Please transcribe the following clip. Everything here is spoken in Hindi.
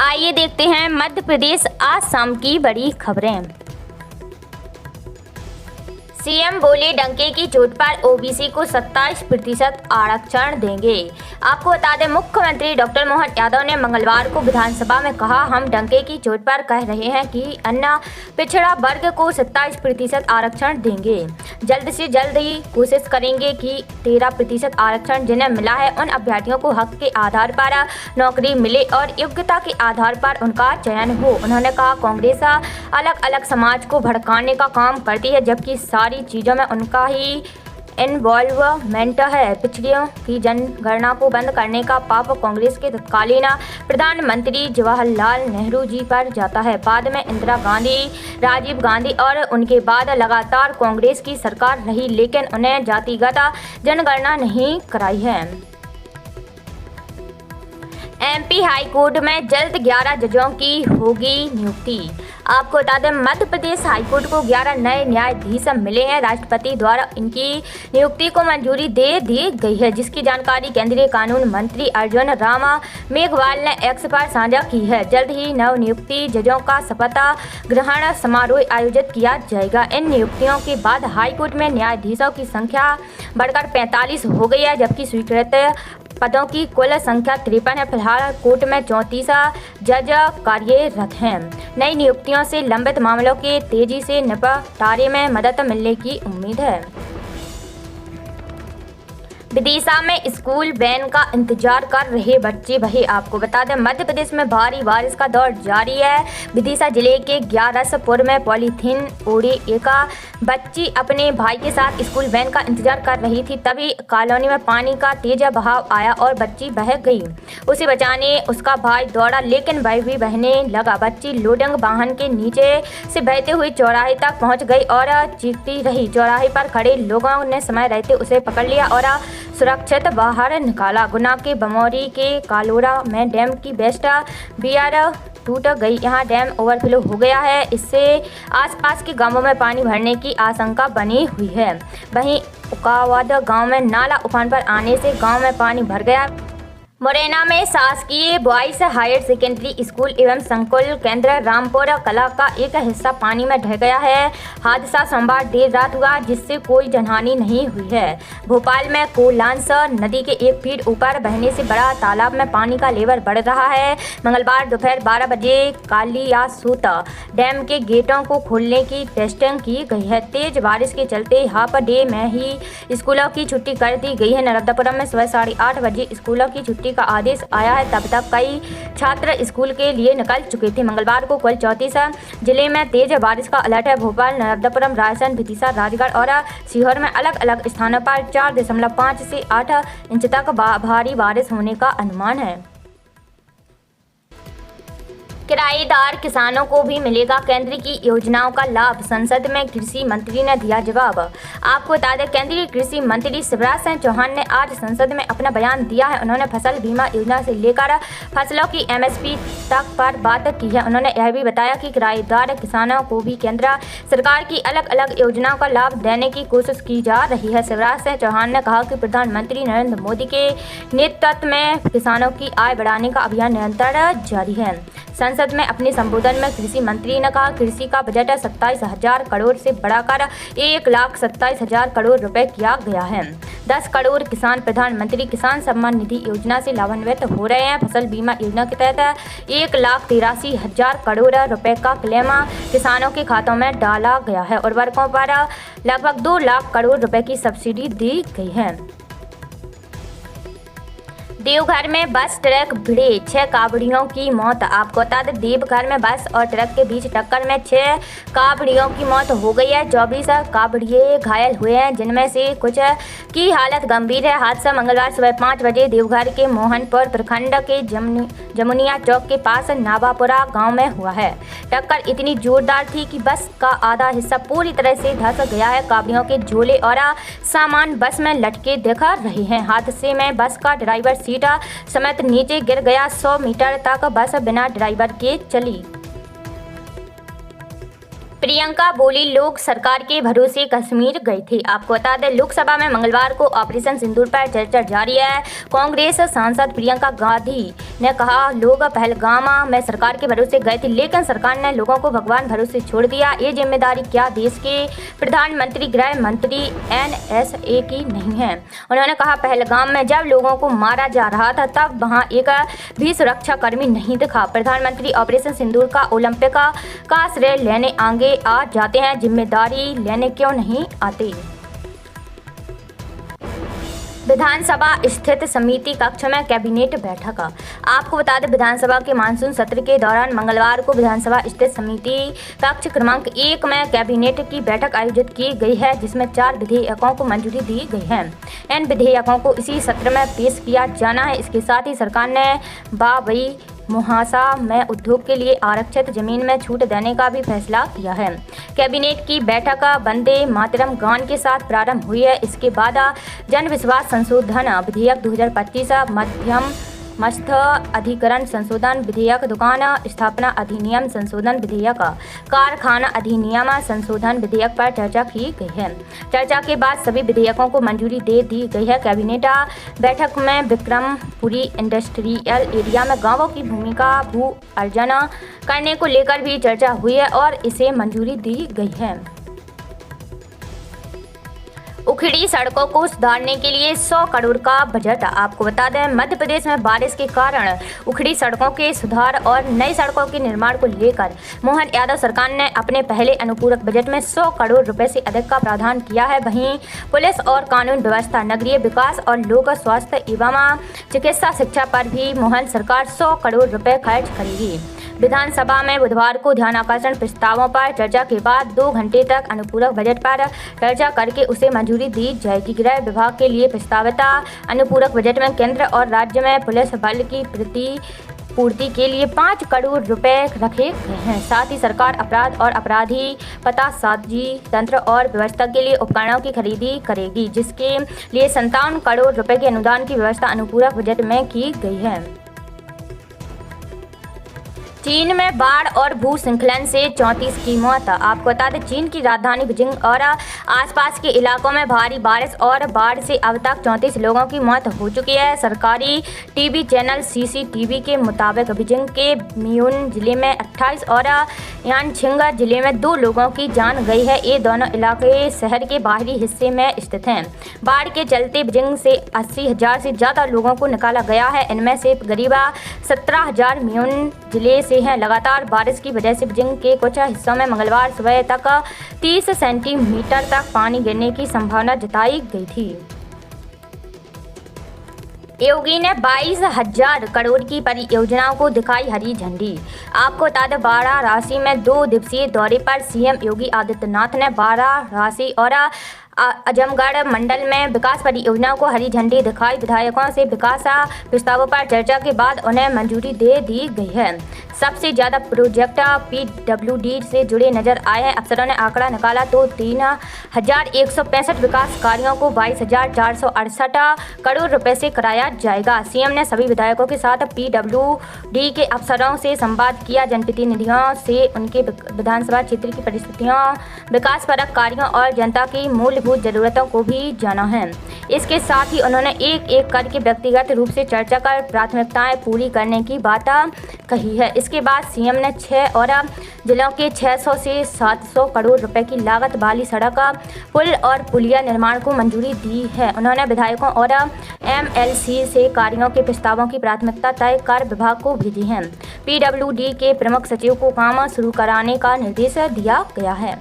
आइए देखते हैं मध्य प्रदेश आज शाम की बड़ी खबरें। सीएम बोले डंके की चोट पर ओबीसी को 27% आरक्षण देंगे। आपको बता दें मुख्यमंत्री डॉक्टर मोहन यादव ने मंगलवार को विधानसभा में कहा, हम डंके की चोट पर कह रहे हैं कि अन्य पिछड़ा वर्ग को 27% आरक्षण देंगे। जल्द से जल्द ही कोशिश करेंगे कि 13% आरक्षण जिन्हें मिला है उन अभ्यर्थियों को हक के आधार पर नौकरी मिले और योग्यता के आधार पर उनका चयन हो। उन्होंने कहा, कांग्रेस अलग अलग समाज को भड़काने का काम करती है, जबकि सारी चीज़ों में उनका ही इन्वॉल्वमेंट है। पिछड़ियों की जनगणना को बंद करने का पाप कांग्रेस के तत्कालीन प्रधानमंत्री जवाहरलाल नेहरू जी पर जाता है। बाद में इंदिरा गांधी, राजीव गांधी और उनके बाद लगातार कांग्रेस की सरकार रही, लेकिन उन्हें जातिगत जनगणना नहीं कराई है। एमपी हाई कोर्ट में जल्द 11 जजों की होगी नियुक्ति। आपको बता दें मध्य प्रदेश हाई कोर्ट को 11 नए न्यायाधीश मिले हैं। राष्ट्रपति द्वारा इनकी नियुक्ति को मंजूरी दे दी गई है, जिसकी जानकारी केंद्रीय कानून मंत्री अर्जुन राम मेघवाल ने एक्स पर साझा की है। जल्द ही नवनियुक्ति जजों का शपथ ग्रहण समारोह आयोजित किया जाएगा। इन नियुक्तियों के बाद हाई कोर्ट में न्यायाधीशों की संख्या बढ़कर 45 हो गई है, जबकि स्वीकृत पदों की कुल संख्या 53 है। फिलहाल कोर्ट में 34 जज कार्यरत हैं। नई नियुक्तियों से लंबित मामलों के तेजी से निपटारे में मदद मिलने की उम्मीद है। विदिशा में स्कूल वैन का इंतजार कर रहे बच्चे बहे। आपको बता दें मध्य प्रदेश में भारी बारिश का दौर जारी है। विदिशा जिले के ग्यारसपुर में पॉलीथीन ओढ़े एक बच्ची अपने भाई के साथ स्कूल वैन का इंतजार कर रही थी, तभी कॉलोनी में पानी का तेज बहाव आया और बच्ची बह गई। उसे बचाने उसका भाई दौड़ा, लेकिन वह भी बहने लगा। बच्ची लोडिंग वाहन के नीचे से बहते हुए चौराहे तक पहुंच गई और चीखती रही। चौराहे पर खड़े लोगों ने समय रहते उसे पकड़ लिया और सुरक्षित बाहर निकाला। गुना के बमौरी के कालोरा में डैम की बेस्ट बियर टूट गई। यहाँ डैम ओवरफ्लो हो गया है। इससे आसपास के गांवों में पानी भरने की आशंका बनी हुई है। वहीं उकावद गांव में नाला उफान पर आने से गांव में पानी भर गया। मुरैना में शासकीय बॉयज हायर सेकेंडरी स्कूल एवं संकुल केंद्र रामपुर कला का एक हिस्सा पानी में ढह गया है। हादसा सोमवार देर रात हुआ, जिससे कोई जनहानि नहीं हुई है। भोपाल में कोलांस नदी के 1 फीट ऊपर बहने से बड़ा तालाब में पानी का लेवल बढ़ रहा है। मंगलवार दोपहर 12 बजे कालियासूत डैम के गेटों को खोलने की टेस्टिंग की गई है। तेज बारिश के चलते हाफ डे में ही स्कूलों की छुट्टी कर दी गई है। नर्मदापुरम में सुबह 8:30 बजे स्कूलों की छुट्टी का आदेश आया है। तब तक कई छात्र स्कूल के लिए निकल चुके थे। मंगलवार को कुल 34 जिले में तेज बारिश का अलर्ट है। भोपाल, नर्मदापुरम, रायसेन, विदिशा, राजगढ़ और सीहोर में अलग अलग स्थानों पर 4.5 से 8 इंच तक भारी बारिश होने का अनुमान है। किराएदार किसानों को भी मिलेगा केंद्र की योजनाओं का लाभ। संसद में कृषि मंत्री ने दिया जवाब। आपको बता दें केंद्रीय कृषि मंत्री शिवराज सिंह चौहान ने आज संसद में अपना बयान दिया है। उन्होंने फसल बीमा योजना से लेकर फसलों की एमएसपी तक पर बात की है। उन्होंने यह भी बताया कि किराएदार किसानों को भी केंद्र सरकार की अलग अलग योजनाओं का लाभ देने की कोशिश की जा रही है। शिवराज सिंह चौहान ने कहा कि प्रधानमंत्री नरेंद्र मोदी के नेतृत्व में किसानों की आय बढ़ाने का अभियान निरंतर जारी है। संसद में अपने संबोधन में कृषि मंत्री ने कहा, कृषि का बजट 27,000 करोड़ से बढ़ाकर 1,27,000 करोड़ रुपए किया गया है। 10 करोड़ किसान प्रधानमंत्री किसान सम्मान निधि योजना से लाभान्वित हो रहे हैं। फसल बीमा योजना के तहत 1,83,000 करोड़ रुपए का क्लेम किसानों के खातों में डाला गया है। उर्वरकों पर लगभग 2 लाख करोड़ रुपए की सब्सिडी दी गई है। देवघर में बस ट्रक भिड़े, 6 कांवड़ियों की मौत। आपको बता दें देवघर में बस और ट्रक के बीच टक्कर में 6 कांवड़ियों की मौत हो गई है। 24 कांवड़िये घायल हुए हैं, जिनमें से कुछ की हालत गंभीर है। हादसा मंगलवार सुबह 5 बजे देवघर के मोहनपुर प्रखंड के जमुनिया चौक के पास नावापुरा गांव में हुआ है। टक्कर इतनी जोरदार थी कि बस का आधा हिस्सा पूरी तरह से धंस गया है। कांवड़ियों के झोले और सामान बस में लटके दिख रहे हैं। हादसे में बस का ड्राइवर सीट समेत नीचे गिर गया। 100 मीटर तक बस बिना ड्राइवर के चली। प्रियंका बोली, लोग सरकार के भरोसे कश्मीर गए थे। आपको बता दें, लोकसभा में मंगलवार को ऑपरेशन सिंदूर पर चर्चा जारी है। कांग्रेस सांसद प्रियंका गांधी ने कहा, लोग पहलगाम में सरकार के भरोसे गए थे, लेकिन सरकार ने लोगों को भगवान भरोसे छोड़ दिया। ये जिम्मेदारी क्या देश के प्रधानमंत्री, गृह मंत्री NSA की नहीं है। उन्होंने कहा, पहलगाम में जब लोगों को मारा जा रहा था तब वहां एक भी सुरक्षा कर्मी नहीं दिखा। प्रधानमंत्री ऑपरेशन सिंदूर का ओलंपिक का श्रेय लेने आगे आ जाते हैं, जिम्मेदारी लेने क्यों नहीं आते। विधानसभा स्थित समिति कक्ष में कैबिनेट बैठक। आपको बता दें, विधानसभा के मानसून सत्र के दौरान मंगलवार को विधानसभा स्थित समिति कक्ष क्रमांक 1 में कैबिनेट की बैठक आयोजित की गई है, जिसमें 4 विधेयकों को मंजूरी दी गई है। इन विधेयकों को इसी सत्र में पेश किया जाना है। इसके साथ ही सरकार ने बाबई मुहासा में उद्योग के लिए आरक्षित जमीन में छूट देने का भी फैसला किया है। कैबिनेट की बैठक वंदे मातरम गान के साथ प्रारंभ हुई है। इसके बाद जन विश्वास संशोधन विधेयक 2025, मध्यस्थ अधिकरण संशोधन विधेयक, दुकान स्थापना अधिनियम संशोधन विधेयक, कारखाना अधिनियम संशोधन विधेयक पर चर्चा की गई है। चर्चा के बाद सभी विधेयकों को मंजूरी दे दी गई है। कैबिनेट बैठक में विक्रमपुरी इंडस्ट्रियल एरिया में गांवों की भूमि का भू अर्जन करने को लेकर भी चर्चा हुई है और इसे मंजूरी दी गई है। उखड़ी सड़कों को सुधारने के लिए 100 करोड़ का बजट। आपको बता दें, मध्य प्रदेश में बारिश के कारण उखड़ी सड़कों के सुधार और नई सड़कों के निर्माण को लेकर मोहन यादव सरकार ने अपने पहले अनुपूरक बजट में 100 करोड़ रुपए से अधिक का प्रावधान किया है। वहीं पुलिस और कानून व्यवस्था, नगरीय विकास और लोक स्वास्थ्य एवं चिकित्सा शिक्षा पर भी मोहन सरकार 100 करोड़ रुपए खर्च करेगी। विधानसभा में बुधवार को ध्यानाकर्षण प्रस्तावों पर चर्चा के बाद 2 घंटे तक अनुपूरक बजट पर चर्चा करके उसे मंजूरी दी जाएगी। गृह विभाग के लिए प्रस्तावित अनुपूरक बजट में केंद्र और राज्य में पुलिस बल की प्रतिपूर्ति के लिए 5 करोड़ रुपए रखे गए हैं। साथ ही सरकार अपराध और अपराधी पतासाजी तंत्र और व्यवस्था के लिए उपकरणों की खरीदी करेगी, जिसके लिए 57 करोड़ रुपए के अनुदान की व्यवस्था अनुपूरक बजट में की गई है। चीन में बाढ़ और भूस्खलन से 34 की मौत। आपको बता दें, चीन की राजधानी बीजिंग और आसपास के इलाकों में भारी बारिश और बाढ़ से अब तक 34 लोगों की मौत हो चुकी है। सरकारी टीवी चैनल CCTV के मुताबिक बीजिंग के मियोन जिले में 28 और यानछिंग जिले में 2 लोगों की जान गई है। ये दोनों इलाके शहर के बाहरी हिस्से में स्थित हैं। बाढ़ के चलते बीजिंग से 80,000 से ज़्यादा लोगों को निकाला गया है। इनमें से करीब 17,000 मियोन जिले से हैं। लगातार बारिश की वजह से बीजिंग के कुछ हिस्सों में मंगलवार सुबह तक 30 सेंटीमीटर तक पानी गिरने की संभावना जताई गई थी। योगी ने 22,000 करोड़ की परियोजनाओं को दिखाई हरी झंडी। आपको बता दें, वाराणसी में 2 दिवसीय दौरे पर CM योगी आदित्यनाथ ने वाराणसी और आजमगढ़ मंडल में विकास परियोजनाओं को हरी झंडी दिखाई। विधायकों से विकास प्रस्तावों पर चर्चा के बाद उन्हें मंजूरी दे दी गई है। सबसे ज़्यादा प्रोजेक्ट PWD से जुड़े नजर आए हैं। अफसरों ने आंकड़ा निकाला तो 3,165 विकास कार्यों को 22,468 करोड़ रुपए से कराया जाएगा। CM ने सभी विधायकों के साथ PWD के अफसरों से संवाद किया, जनप्रतिनिधियों से उनके विधानसभा क्षेत्र की परिस्थितियों, विकासपरक कार्यों और जनता की मूलभूत जरूरतों को भी जाना है। इसके साथ ही उन्होंने एक करके व्यक्तिगत रूप से चर्चा कर प्राथमिकताएं पूरी करने की बात कही है। इसके बाद CM ने 6 और जिलों के 600 से 700 करोड़ रुपए की लागत वाली सड़क, पुल और पुलिया निर्माण को मंजूरी दी है। उन्होंने विधायकों और MLC से कार्यों के प्रस्तावों की प्राथमिकता तय कर विभाग को भेजी है। PWD के प्रमुख सचिव को काम शुरू कराने का निर्देश दिया गया है।